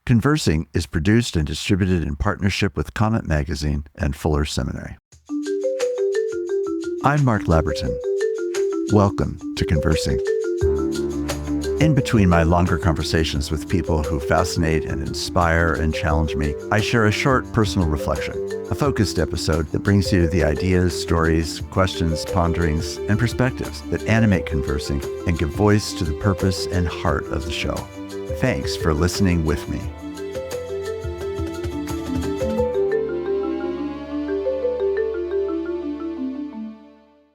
Conversing is produced and distributed in partnership with Comet Magazine and Fuller Seminary. I'm Mark Labberton. Welcome to Conversing. In between my longer conversations with people who fascinate and inspire and challenge me, I share a short personal reflection, a focused episode that brings you the ideas, stories, questions, ponderings, and perspectives that animate conversing and give voice to the purpose and heart of the show. Thanks for listening with me.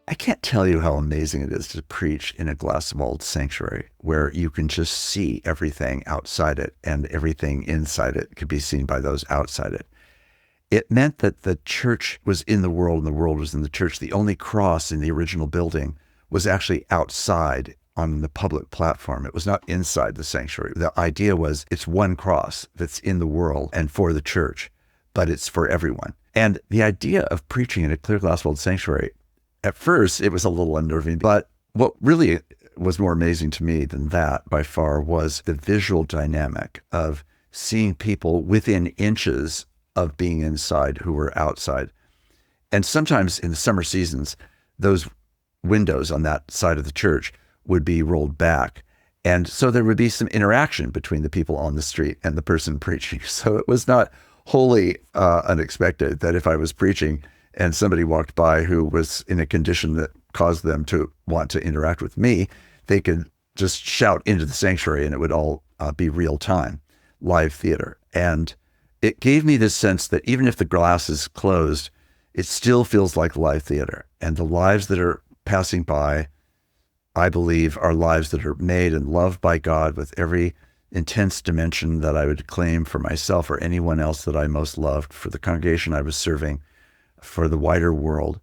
I can't tell you how amazing it is to preach in a glass-walled sanctuary where you can just see everything outside it and everything inside it could be seen by those outside it. It meant that the church was in the world and the world was in the church. The only cross in the original building was actually outside on the public platform. It was not inside the sanctuary. The idea was it's one cross that's in the world and for the church, but it's for everyone. And the idea of preaching in a clear glass-walled sanctuary, at first, it was a little unnerving, but what really was more amazing to me than that by far was the visual dynamic of seeing people within inches of being inside who were outside. And sometimes in the summer seasons, those windows on that side of the church would be rolled back. And so there would be some interaction between the people on the street and the person preaching. So it was not wholly unexpected that if I was preaching and somebody walked by who was in a condition that caused them to want to interact with me, they could just shout into the sanctuary and it would all be real time, live theater. And it gave me this sense that even if the glass is closed, it still feels like live theater. And the lives that are passing by, I believe, are lives that are made and loved by God with every intense dimension that I would claim for myself or anyone else that I most loved, for the congregation I was serving, for the wider world.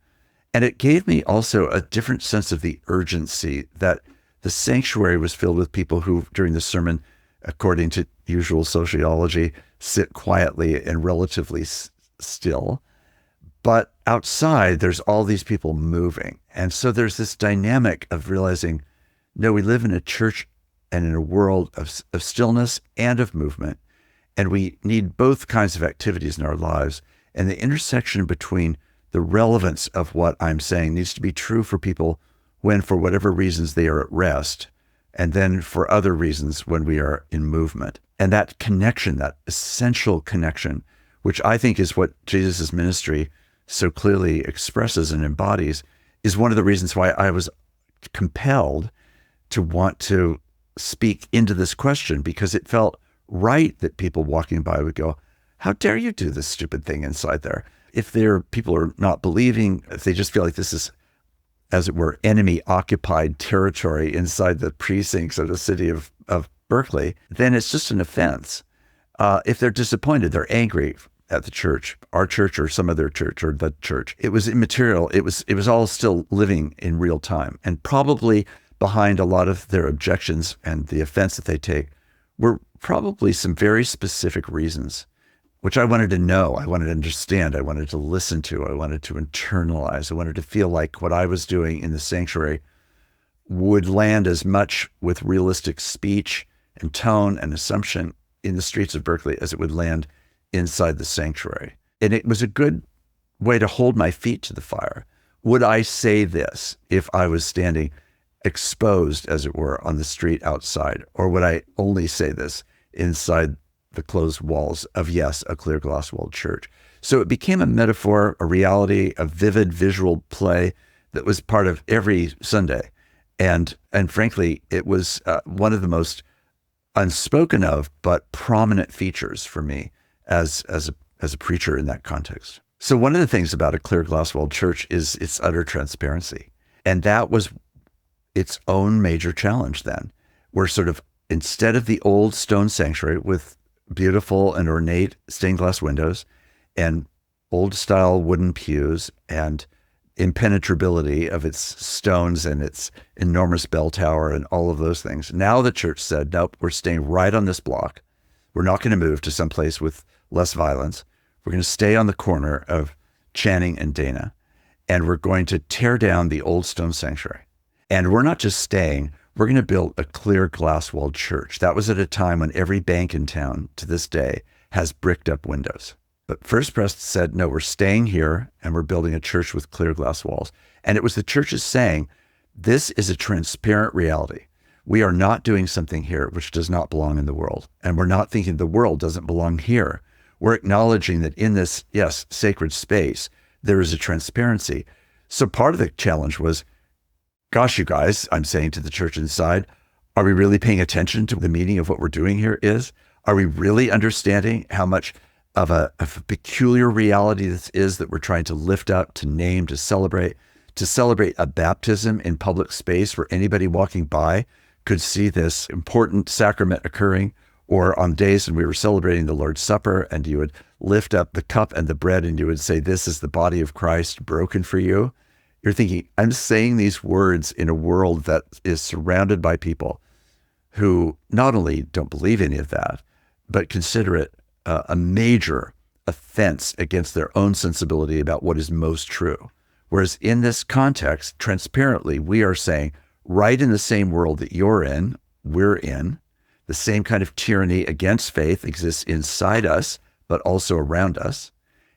And it gave me also a different sense of the urgency that the sanctuary was filled with people who, during the sermon, according to usual sociology, sit quietly and relatively still. But outside, there's all these people moving. And so there's this dynamic of realizing, no, we live in a church and in a world of stillness and of movement. And we need both kinds of activities in our lives. And the intersection between the relevance of what I'm saying needs to be true for people when, for whatever reasons, they are at rest, and then for other reasons when we are in movement. And that connection, that essential connection, which I think is what Jesus' ministry so clearly expresses and embodies, is one of the reasons why I was compelled to want to speak into this question, because it felt right that people walking by would go, how dare you do this stupid thing inside there? If people are not believing, if they just feel like this is, as it were, enemy-occupied territory inside the precincts of the city of Berkeley, then it's just an offense. If they're disappointed, they're angry at the church, our church or some other church or the church. It was immaterial. It was all still living in real time. And probably behind a lot of their objections and the offense that they take were probably some very specific reasons, which I wanted to know, I wanted to understand, I wanted to listen to, I wanted to internalize, I wanted to feel like what I was doing in the sanctuary would land as much with realistic speech and tone and assumption in the streets of Berkeley as it would land inside the sanctuary. And it was a good way to hold my feet to the fire. Would I say this if I was standing exposed, as it were, on the street outside? Or would I only say this inside the closed walls of, yes, a clear glass-walled church? So it became a metaphor, a reality, a vivid visual play that was part of every Sunday. And frankly, it was one of the most unspoken of but prominent features for me as a preacher in that context. So one of the things about a clear glass-walled church is its utter transparency. And that was its own major challenge then. We're sort of, instead of the old stone sanctuary with beautiful and ornate stained glass windows and old style wooden pews and impenetrability of its stones and its enormous bell tower and all of those things. Now the church said, nope, we're staying right on this block. We're not going to move to someplace with less violence. We're going to stay on the corner of Channing and Dana, and we're going to tear down the old stone sanctuary. And we're not just staying, we're going to build a clear glass-walled church. That was at a time when every bank in town to this day has bricked up windows. But First Pres said, no, we're staying here and we're building a church with clear glass walls. And it was the churches saying, this is a transparent reality. We are not doing something here which does not belong in the world. And we're not thinking the world doesn't belong here. We're acknowledging that in this, yes, sacred space, there is a transparency. So part of the challenge was, gosh, you guys, I'm saying to the church inside, are we really paying attention to the meaning of what we're doing here is? Are we really understanding how much of a peculiar reality this is that we're trying to lift up, to name, to celebrate a baptism in public space where anybody walking by could see this important sacrament occurring, or on days when we were celebrating the Lord's Supper and you would lift up the cup and the bread and you would say, this is the body of Christ broken for you. You're thinking, I'm saying these words in a world that is surrounded by people who not only don't believe any of that, but consider it a major offense against their own sensibility about what is most true. Whereas in this context, transparently, we are saying, right in the same world that you're in, we're in, the same kind of tyranny against faith exists inside us, but also around us.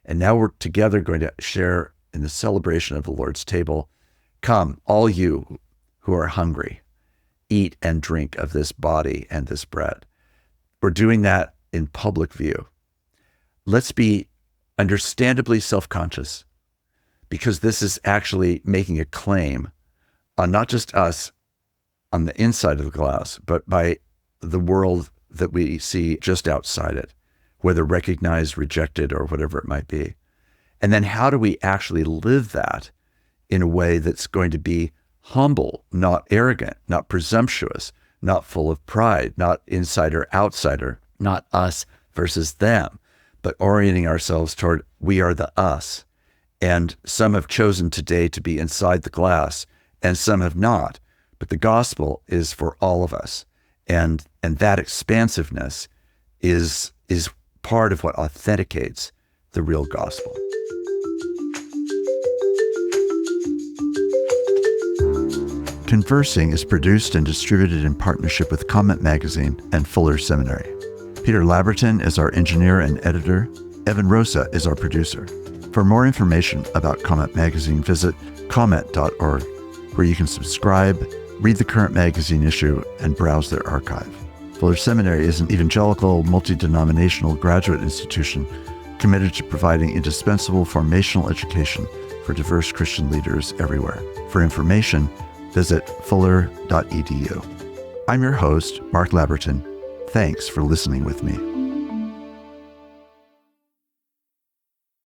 And now we're together going to share in the celebration of the Lord's table. Come, all you who are hungry, eat and drink of this body and this bread. We're doing that in public view. Let's be understandably self-conscious, because this is actually making a claim on not just us on the inside of the glass, but by the world that we see just outside it, whether recognized, rejected, or whatever it might be. And then how do we actually live that in a way that's going to be humble, not arrogant, not presumptuous, not full of pride, not insider, outsider, not us versus them, but orienting ourselves toward we are the us. And some have chosen today to be inside the glass and some have not. But the gospel is for all of us. And that expansiveness is part of what authenticates the real gospel. Conversing is produced and distributed in partnership with Comment Magazine and Fuller Seminary. Peter Labberton is our engineer and editor. Evan Rosa is our producer. For more information about Comment Magazine, visit comment.org, where you can subscribe, read the current magazine issue, and browse their archive. Fuller Seminary is an evangelical, multi-denominational graduate institution committed to providing indispensable formational education for diverse Christian leaders everywhere. For information, visit fuller.edu. I'm your host, Mark Labberton. Thanks for listening with me.